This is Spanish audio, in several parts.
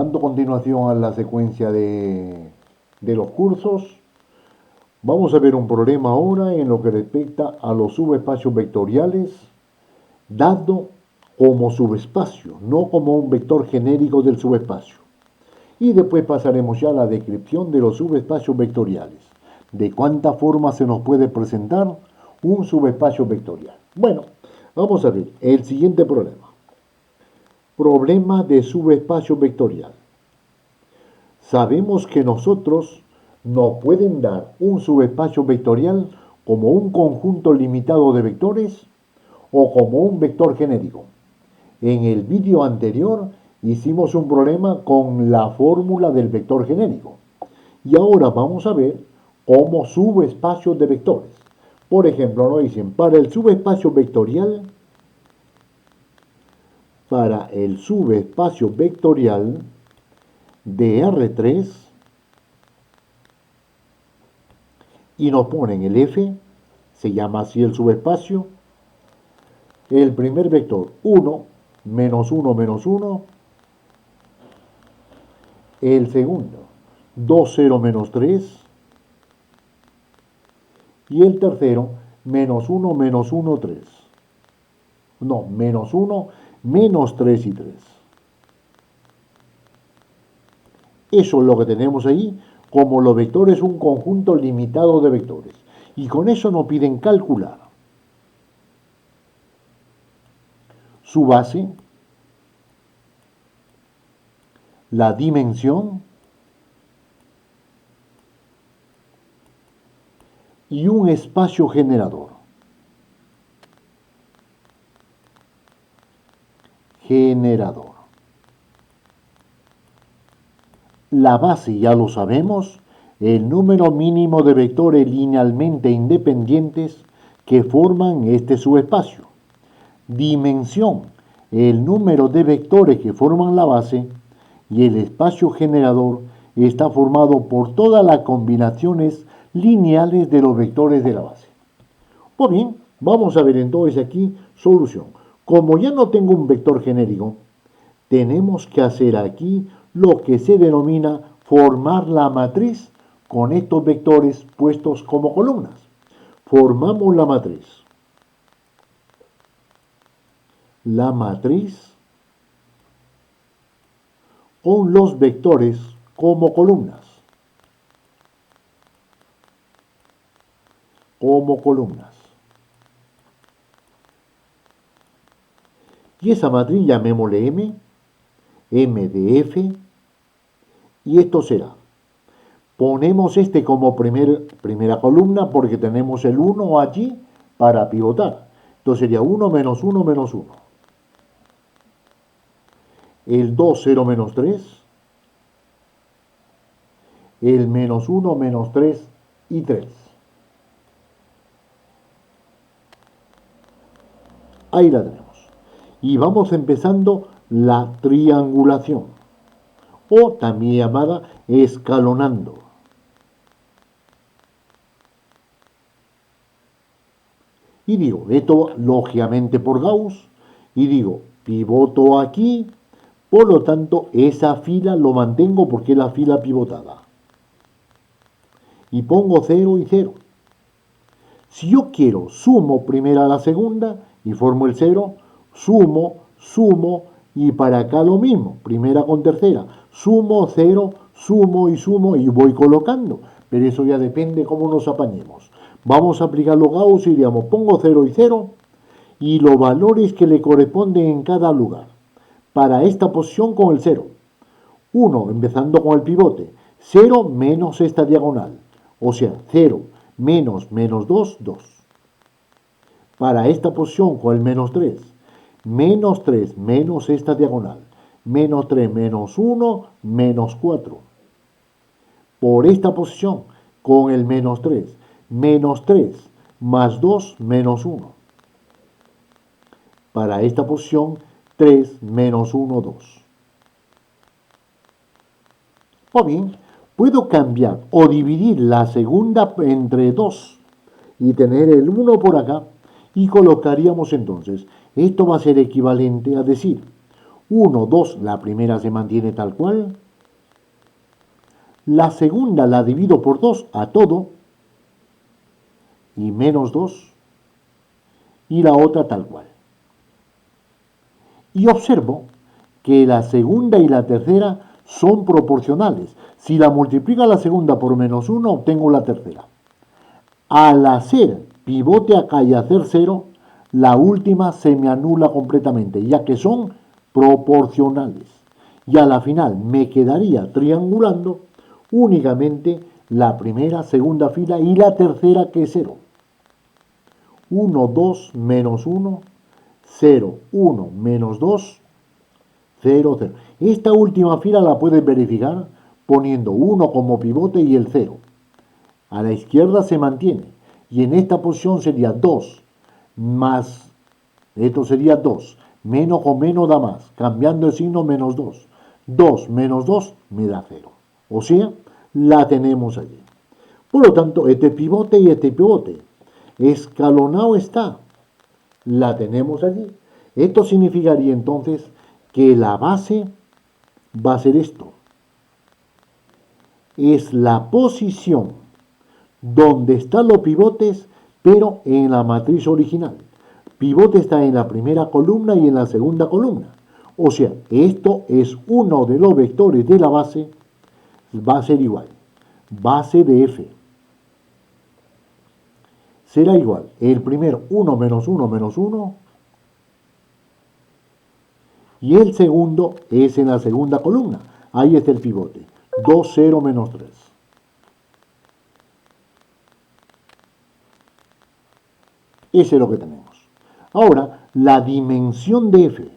Dando continuación a la secuencia de los cursos, vamos a ver un problema ahora en lo que respecta a los subespacios vectoriales, dado como subespacio, no como un vector genérico del subespacio. Y después pasaremos ya a la descripción de los subespacios vectoriales, de cuántas formas se nos puede presentar un subespacio vectorial. Bueno, vamos a ver el siguiente problema. Problema de subespacio vectorial. Sabemos que nosotros nos pueden dar un subespacio vectorial como un conjunto limitado de vectores o como un vector genérico. En el vídeo anterior hicimos un problema con la fórmula del vector genérico. Y ahora vamos a ver cómo subespacios de vectores. Por ejemplo, nos dicen, para el subespacio vectorial de R3, y nos ponen el F, se llama así el subespacio, el primer vector 1, menos 1, menos 1, el segundo 2, 0, menos 3, y el tercero menos 1, menos 1, 3. No, menos 1, menos 3 y 3. Eso es lo que tenemos ahí, como los vectores un conjunto limitado de vectores. Y con eso nos piden calcular su base, la dimensión y un espacio generador. La base ya lo sabemos, el número mínimo de vectores linealmente independientes que forman este subespacio. Dimensión, el número de vectores que forman la base, y el espacio generador está formado por todas las combinaciones lineales de los vectores de la base. Pues bien, vamos a ver entonces aquí solución. Como ya no tengo un vector genérico, tenemos que hacer aquí lo que se denomina formar la matriz con estos vectores puestos como columnas. Formamos la matriz. La matriz con los vectores como columnas. Y esa matriz llamémosle M, M de F, y esto será. Ponemos este como primera columna porque tenemos el 1 allí para pivotar. Entonces sería 1 menos 1 menos 1. El 2, 0 menos 3. El menos 1 menos 3 y 3. Ahí la tenemos. Y vamos empezando la triangulación, o también llamada escalonando. Y digo, esto lógicamente por Gauss, y digo, pivoto aquí, por lo tanto esa fila lo mantengo porque es la fila pivotada. Y pongo 0 y 0. Si yo quiero, sumo primero a la segunda y formo el 0, sumo, y para acá lo mismo, primera con tercera, sumo, 0, sumo y voy colocando, pero eso ya depende cómo nos apañemos. Vamos a aplicar los Gauss y diríamos, pongo 0 y 0, y los valores que le corresponden en cada lugar. Para esta posición con el 0, 1, empezando con el pivote, 0 menos esta diagonal, o sea, 0 menos 2, 2. Para esta posición con el menos 3, menos 3 menos esta diagonal, menos 3 menos 1, menos 4. Por esta posición con el menos 3 más 2 menos 1. Para esta posición 3 menos 1, 2. O bien, puedo cambiar o dividir la segunda entre 2 y tener el 1 por acá, y colocaríamos entonces, esto va a ser equivalente a decir 1, 2, la primera se mantiene tal cual. La segunda la divido por 2 a todo y menos 2 y la otra tal cual. Y observo que la segunda y la tercera son proporcionales. Si la multiplico a la segunda por menos 1, obtengo la tercera. Al hacer pivote acá y hacer 0, la última se me anula completamente, ya que son proporcionales. Y a la final me quedaría triangulando únicamente la primera, segunda fila y la tercera, que es 0. 1, 2, menos 1, 0, 1, menos 2, 0, 0. Esta última fila la puedes verificar poniendo 1 como pivote y el 0. A la izquierda se mantiene. Y en esta posición sería 2 más, esto sería 2. Menos con menos da más. Cambiando el signo, menos 2. 2 menos 2 me da 0. O sea, la tenemos allí. Por lo tanto, este pivote y este pivote. Escalonado está. La tenemos allí. Esto significaría entonces que la base va a ser esto. Es la posición donde están los pivotes, pero en la matriz original. Pivote está en la primera columna y en la segunda columna. O sea, esto es uno de los vectores de la base, va a ser igual. Base de F será igual. El primero 1 menos 1 menos 1. Y el segundo es en la segunda columna. Ahí está el pivote. 2, 0, menos 3. Ese es lo que tenemos. Ahora, la dimensión de F.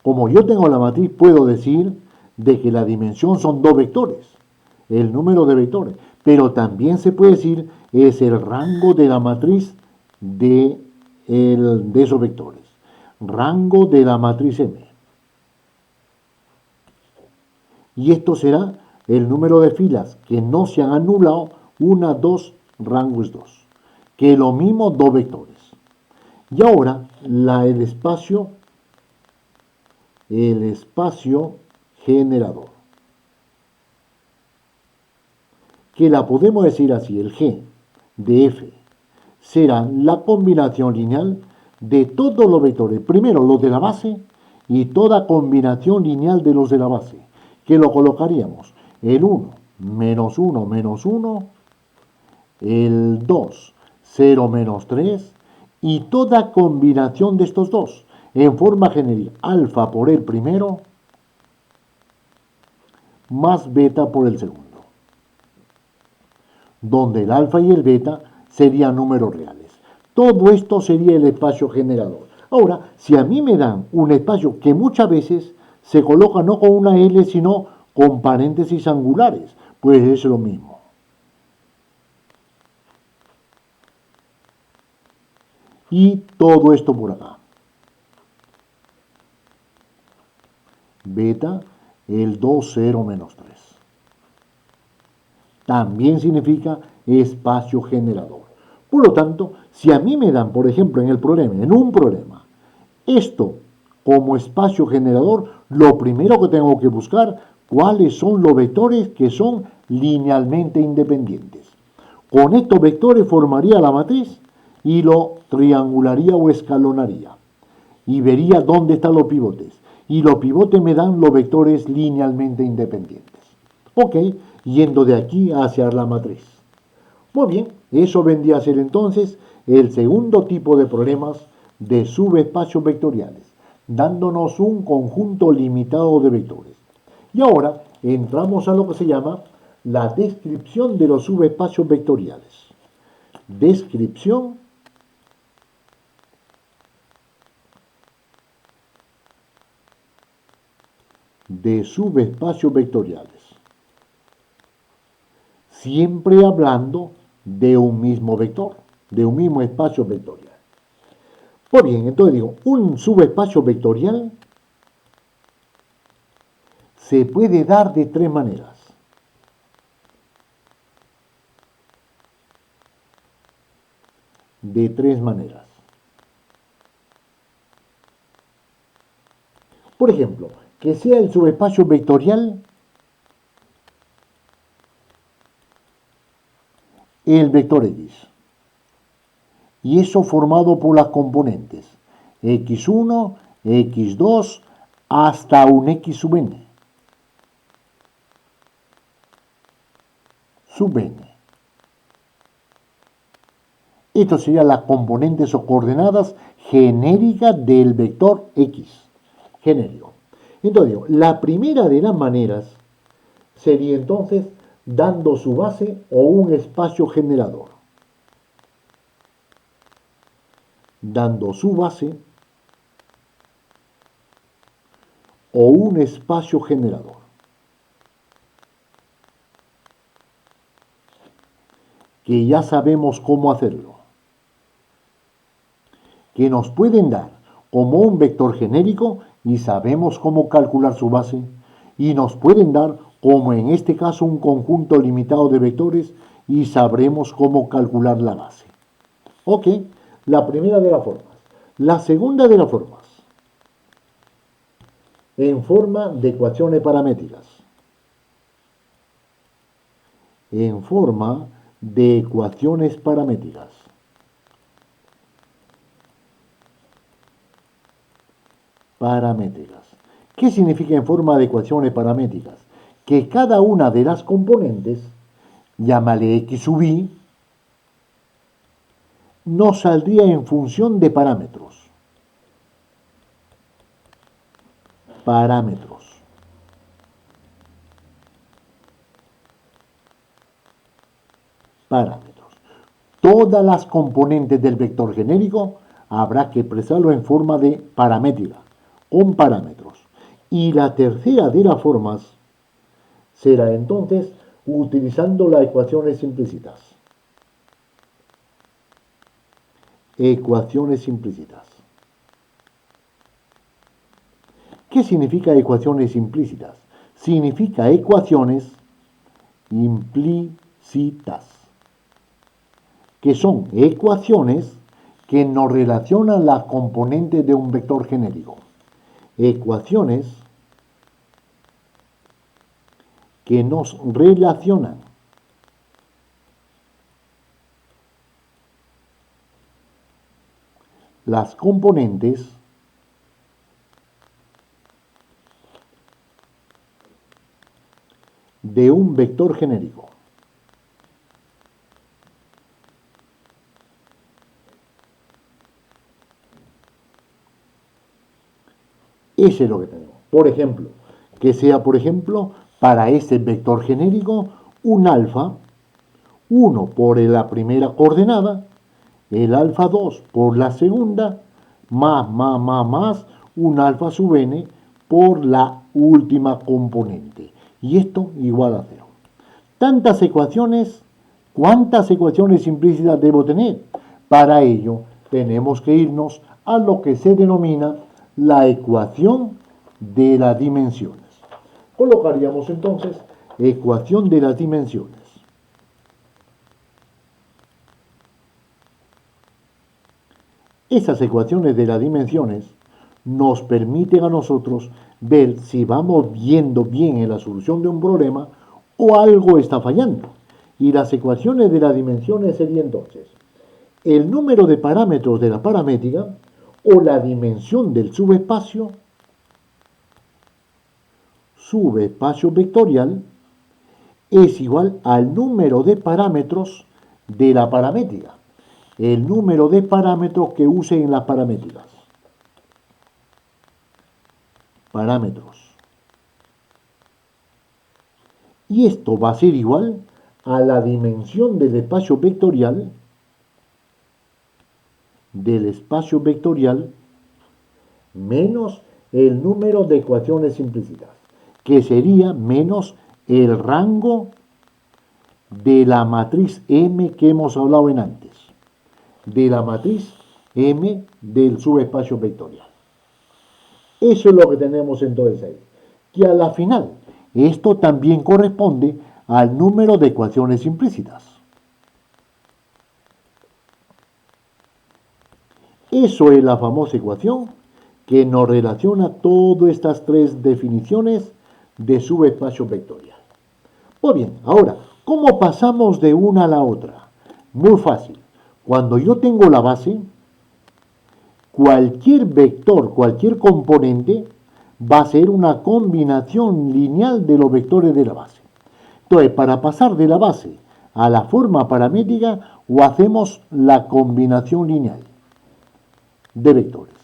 Como yo tengo la matriz, puedo decir de que la dimensión son dos vectores, el número de vectores. Pero también se puede decir es el rango de la matriz de esos vectores. Rango de la matriz M. Y esto será el número de filas que no se han anulado, 1, 2, rango es 2. Que lo mismo, dos vectores. Y ahora el espacio generador, que la podemos decir así, el G de F será la combinación lineal de todos los vectores, primero los de la base y toda combinación lineal de los de la base, que lo colocaríamos el 1, menos 1, menos 1, el 2, 0, menos 3, y toda combinación de estos dos, en forma genérica, alfa por el primero, más beta por el segundo, donde el alfa y el beta serían números reales. Todo esto sería el espacio generador. Ahora, si a mí me dan un espacio que muchas veces se coloca no con una L, sino con paréntesis angulares, pues es lo mismo. Y todo esto por acá. Beta, el 2, 0, menos 3. También significa espacio generador. Por lo tanto, si a mí me dan, por ejemplo, en un problema, esto como espacio generador, lo primero que tengo que buscar, cuáles son los vectores que son linealmente independientes. Con estos vectores formaría la matriz y lo triangularía o escalonaría. Y vería dónde están los pivotes. Y los pivotes me dan los vectores linealmente independientes. Ok, yendo de aquí hacia la matriz. Muy bien, eso vendría a ser entonces el segundo tipo de problemas de subespacios vectoriales, dándonos un conjunto limitado de vectores. Y ahora entramos a lo que se llama la descripción de los subespacios vectoriales. Descripción de subespacios vectoriales. Siempre hablando de un mismo vector, de un mismo espacio vectorial. Pues bien, entonces digo, un subespacio vectorial se puede dar de tres maneras. De tres maneras. Por ejemplo, que sea el subespacio vectorial el vector X. Y eso formado por las componentes x1, x2, hasta un x sub n. Sub n. Esto sería las componentes o coordenadas genéricas del vector X. Genérico. Entonces, la primera de las maneras sería entonces dando su base o un espacio generador. Dando su base o un espacio generador. Que ya sabemos cómo hacerlo. Que nos pueden dar como un vector genérico y sabemos cómo calcular su base. Y nos pueden dar como en este caso un conjunto limitado de vectores y sabremos cómo calcular la base. Ok, la primera de las formas. La segunda de las formas. En forma de ecuaciones paramétricas. En forma de ecuaciones paramétricas. Paramétricas. ¿Qué significa en forma de ecuaciones paramétricas? Que cada una de las componentes, llámale x sub i, nos saldría en función de parámetros. Parámetros. Parámetros. Todas las componentes del vector genérico habrá que expresarlo en forma de paramétrica, con parámetros. Y la tercera de las formas será entonces utilizando las ecuaciones implícitas. Ecuaciones implícitas. ¿Qué significa ecuaciones implícitas? Significa ecuaciones implícitas, que son ecuaciones que nos relacionan las componentes de un vector genérico. Ecuaciones que nos relacionan las componentes de un vector genérico. Ese es lo que tenemos. Por ejemplo, que sea, por ejemplo, para ese vector genérico, un alfa, 1 por la primera coordenada, el alfa 2 por la segunda, más, un alfa sub n por la última componente. Y esto igual a 0. Tantas ecuaciones, ¿cuántas ecuaciones implícitas debo tener? Para ello, tenemos que irnos a lo que se denomina la ecuación de las dimensiones. Colocaríamos entonces ecuación de las dimensiones. Esas ecuaciones de las dimensiones nos permiten a nosotros ver si vamos viendo bien en la solución de un problema o algo está fallando. Y las ecuaciones de las dimensiones serían entonces el número de parámetros de la paramétrica o la dimensión del subespacio vectorial es igual al número de parámetros de la paramétrica, el número de parámetros que use en las paramétricas. Parámetros. Y esto va a ser igual a la dimensión del espacio vectorial menos el número de ecuaciones implícitas, que sería menos el rango de la matriz M que hemos hablado en antes, de la matriz M del subespacio vectorial. Eso es lo que tenemos entonces ahí, que a la final esto también corresponde al número de ecuaciones implícitas. Eso es la famosa ecuación que nos relaciona todas estas tres definiciones de subespacio vectorial. Pues bien, ahora, ¿cómo pasamos de una a la otra? Muy fácil. Cuando yo tengo la base, cualquier vector, cualquier componente, va a ser una combinación lineal de los vectores de la base. Entonces, para pasar de la base a la forma paramétrica, o hacemos la combinación lineal de vectores.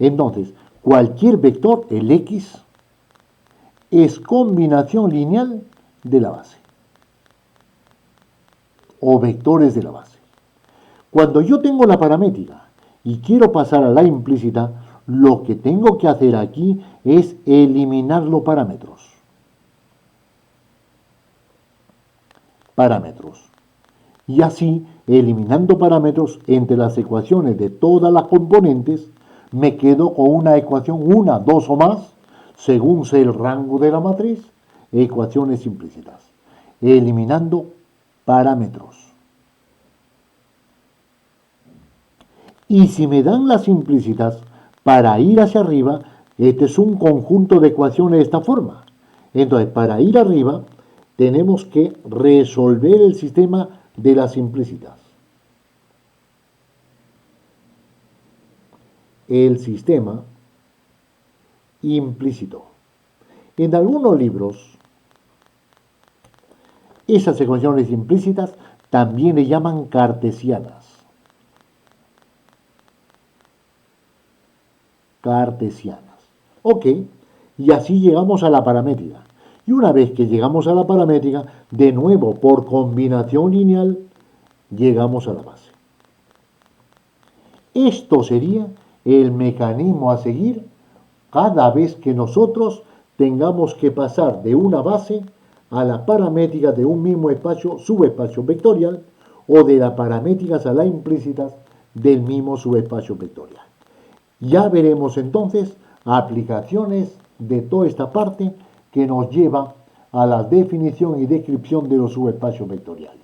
Entonces, cualquier vector, el X, es combinación lineal de la base, o vectores de la base. Cuando yo tengo la paramétrica y quiero pasar a la implícita, lo que tengo que hacer aquí es eliminar los parámetros. Y así, eliminando parámetros entre las ecuaciones de todas las componentes, me quedo con una ecuación, una, dos o más, según sea el rango de la matriz, ecuaciones implícitas, eliminando parámetros. Y si me dan las implícitas, para ir hacia arriba, este es un conjunto de ecuaciones de esta forma. Entonces, para ir arriba, tenemos que resolver el sistema de las implícitas. El sistema implícito. En algunos libros, esas ecuaciones implícitas también le llaman cartesianas. Ok, y así llegamos a la paramétrica. Y una vez que llegamos a la paramétrica, de nuevo, por combinación lineal, llegamos a la base. Esto sería el mecanismo a seguir cada vez que nosotros tengamos que pasar de una base a la paramétrica de un mismo espacio, subespacio vectorial, o de las paramétricas a las implícitas del mismo subespacio vectorial. Ya veremos entonces aplicaciones de toda esta parte que nos lleva a la definición y descripción de los subespacios vectoriales.